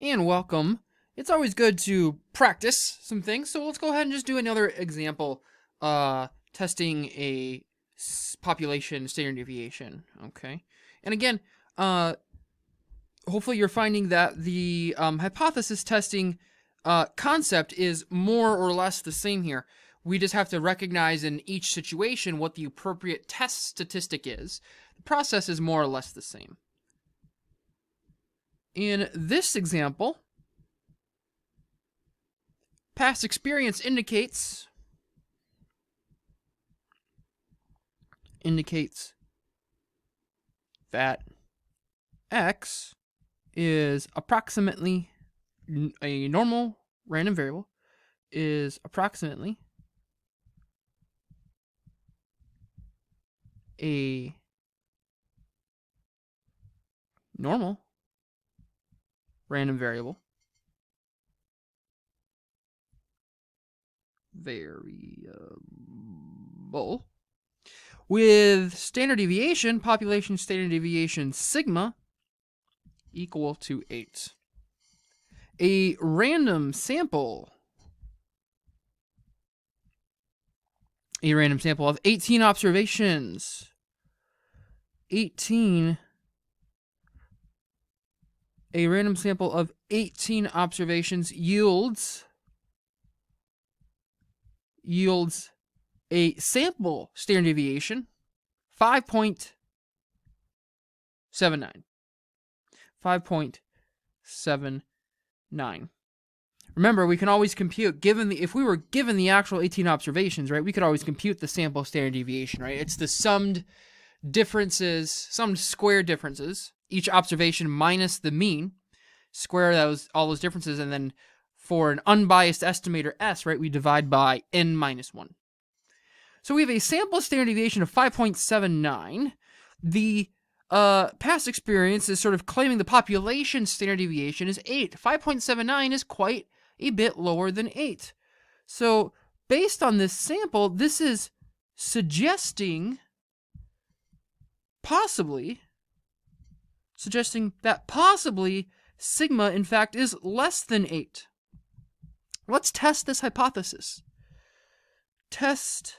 And welcome. It's always good to practice some things, so let's go ahead and just do another example testing a population standard deviation. Okay, and again, hopefully you're finding that the hypothesis testing concept is more or less the same here. We just have to recognize in each situation what the appropriate test statistic is. The process is more or less the same. In this example, past experience indicates that x is approximately a normal random variable is approximately a normal random variable with standard deviation, population standard deviation sigma equal to 8. A random sample of 18 observations. A random sample of 18 observations yields a sample standard deviation 5.79. 5.79. Remember, we can always compute, if we were given the actual 18 observations, right, we could always compute the sample standard deviation, right? It's the summed square differences, each observation minus the mean, square all those differences, and then for an unbiased estimator S, right, we divide by n minus 1. So we have a sample standard deviation of 5.79. The past experience is sort of claiming the population standard deviation is 8. 5.79 is quite a bit lower than 8. So based on this sample, this is suggesting that possibly sigma, in fact, is less than 8. Let's test this hypothesis. Test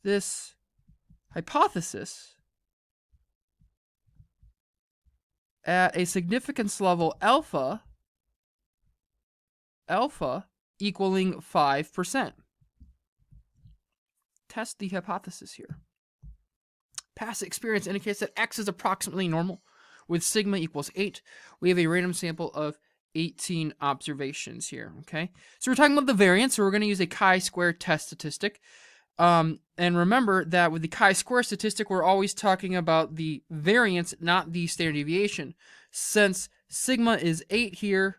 this hypothesis at a significance level alpha equaling 5%. Test the hypothesis here. Past experience indicates that x is approximately normal with sigma equals 8. We have a random sample of 18 observations here, okay? So we're talking about the variance, so we're going to use a chi-square test statistic. And remember that with the chi-square statistic, we're always talking about the variance, not the standard deviation. Since sigma is 8 here,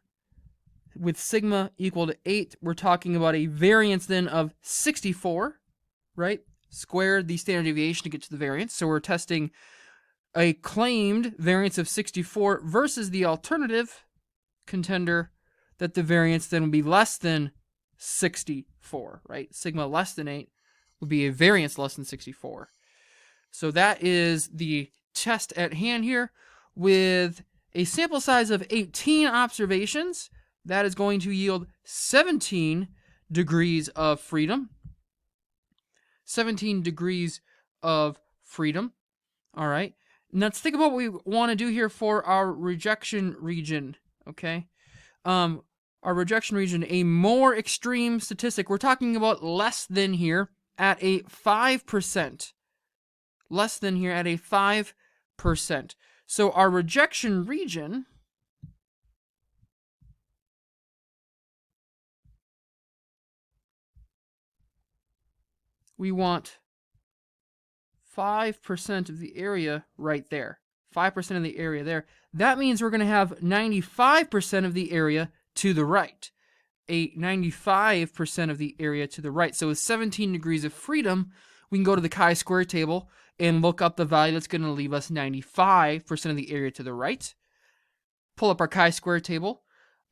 with sigma equal to 8, we're talking about a variance then of 64, right? Square the standard deviation to get to the variance. So we're testing a claimed variance of 64 versus the alternative contender that the variance then would be less than 64, right? Sigma less than 8 would be a variance less than 64. So that is the test at hand here. With a sample size of 18 observations, that is going to yield 17 degrees of freedom. 17 degrees of freedom. All right. Now let's think about what we want to do here for our rejection region. Okay. Our rejection region, a more extreme statistic. We're talking about less than here at a 5%. Less than here at a 5%. So our rejection region we want 5% of the area right there. 5% of the area there. That means we're going to have 95% of the area to the right. A 95% of the area to the right. So with 17 degrees of freedom, we can go to the chi-square table and look up the value that's going to leave us 95% of the area to the right. Pull up our chi-square table.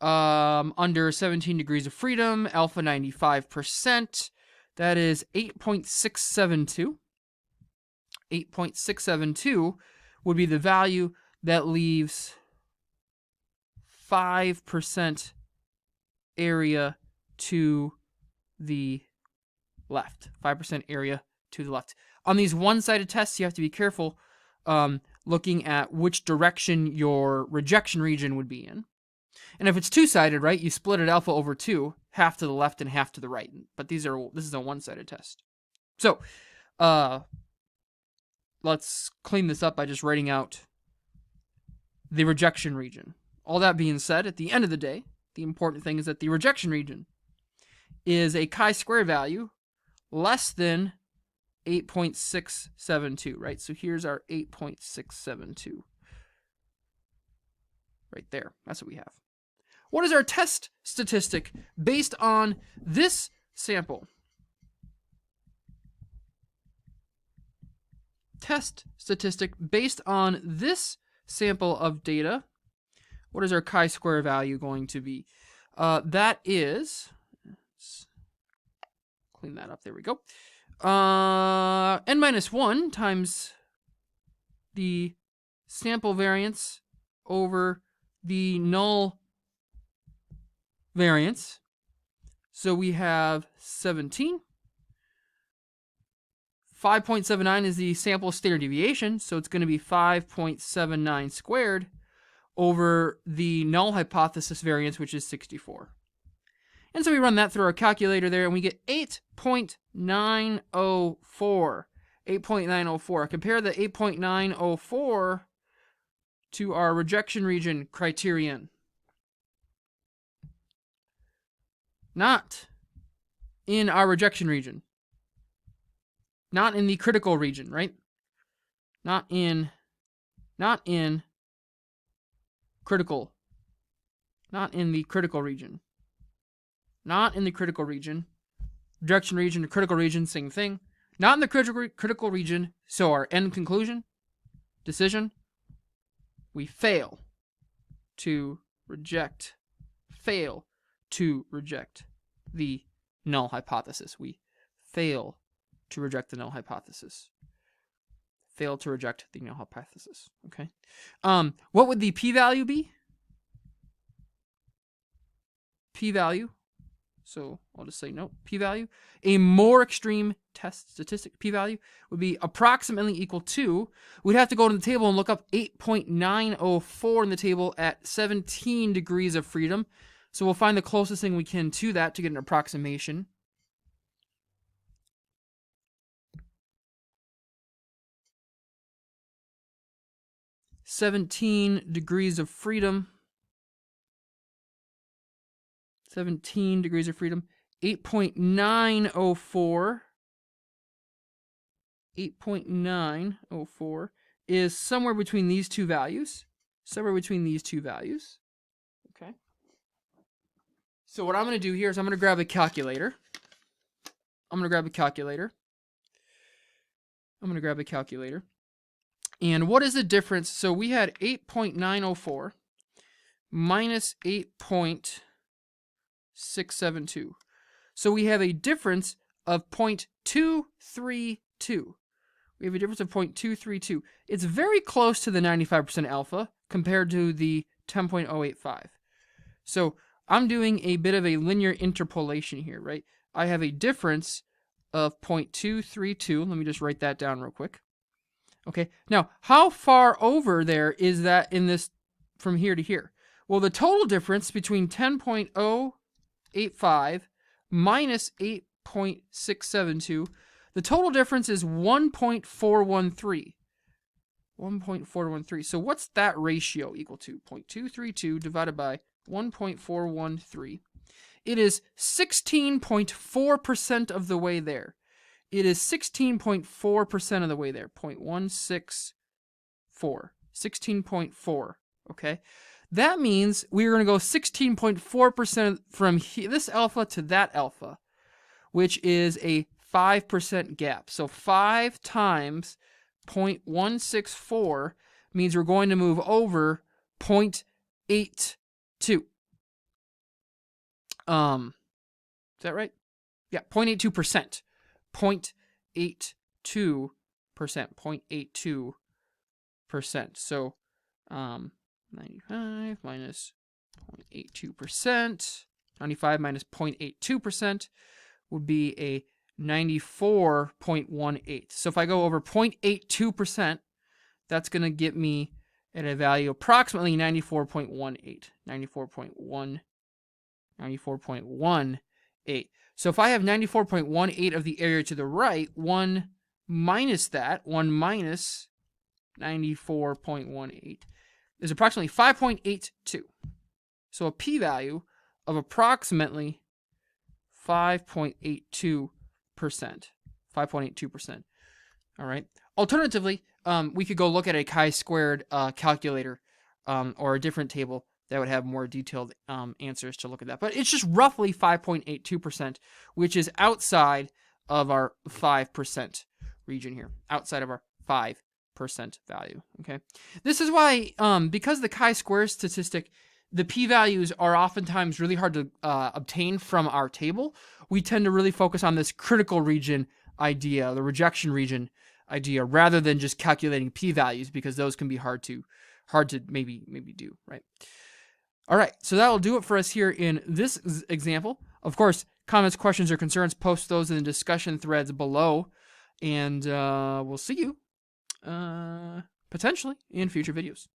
Under 17 degrees of freedom, alpha 95%. That is 8.672. 8.672 would be the value that leaves 5% area to the left. 5% area to the left. On these one-sided tests, you have to be careful looking at which direction your rejection region would be in. And if it's two-sided, right, you split it alpha over 2, half to the left and half to the right. But this is a one-sided test. So let's clean this up by just writing out the rejection region. All that being said, at the end of the day, the important thing is that the rejection region is a chi-square value less than 8.672, right? So here's our 8.672. Right there. That's what we have. What is our test statistic based on this sample? Test statistic based on this sample of data. What is our chi-square value going to be? That is, let's clean that up. There we go. N minus 1 times the sample variance over the null variance. So we have 17. 5.79 is the sample standard deviation, so it's going to be 5.79 squared over the null hypothesis variance, which is 64. And so we run that through our calculator there, and we get 8.904. 8.904. Compare the 8.904 to our rejection region criterion. Not in our rejection region. Not in the critical region, right? Not in critical. Not in the critical region. Not in the critical region. Rejection region to critical region, same thing. Not in the critical region, so our end conclusion, decision, we fail to reject the null hypothesis. We fail to reject the null hypothesis. Fail to reject the null hypothesis. Okay. What would the p-value be? P-value. So I'll just say no. P-value. A more extreme test statistic p-value would be approximately equal to. We'd have to go to the table and look up 8.904 in the table at 17 degrees of freedom. So we'll find the closest thing we can to that to get an approximation. (17 degrees of freedom). 17 degrees of freedom. 8.904. 8.904 is somewhere between these two values. Somewhere between these two values. Okay. So what I'm going to do here is I'm going to grab a calculator. I'm going to grab a calculator. And what is the difference? So we had 8.904 minus 8.672. So we have a difference of 0.232. We have a difference of 0.232. It's very close to the 95% alpha compared to the 10.085. So I'm doing a bit of a linear interpolation here, right? I have a difference of 0.232. Let me just write that down real quick. Okay, now how far over there is that in this from here to here? Well, the total difference between 10.085 minus 8.672, the total difference is 1.413. 1.413. So what's that ratio equal to? 0.232 divided by 1.413. It is 16.4% of the way there. It is 16.4% of the way there. 0.164. 16.4. Okay. That means we're going to go 16.4% from this alpha to that alpha, which is a 5% gap. So 5 times 0.164 means we're going to move over 0.82. Is that right? Yeah, 0.82%. 0.82%. 0.82%. So 95 minus 0.82%. 95 minus 0.82% would be a 94.18. So if I go over 0.82%, that's going to get me at a value approximately 94.18. 94.18. So if I have 94.18 of the area to the right, 1 minus that, 1 minus 94.18 is approximately 5.82. So a p-value of approximately 5.82%. 5.82%. All right. Alternatively, we could go look at a chi-squared calculator or a different table that would have more detailed answers to look at that. But it's just roughly 5.82%, which is outside of our 5% region here, outside of our 5% value. Okay. This is why, because the chi-square statistic, the p-values are oftentimes really hard to obtain from our table, we tend to really focus on this critical region idea, the rejection region idea, rather than just calculating p-values, because those can be hard to maybe do, right? All right, so that will do it for us here in this example. Of course, comments, questions, or concerns, post those in the discussion threads below, and we'll see you potentially in future videos.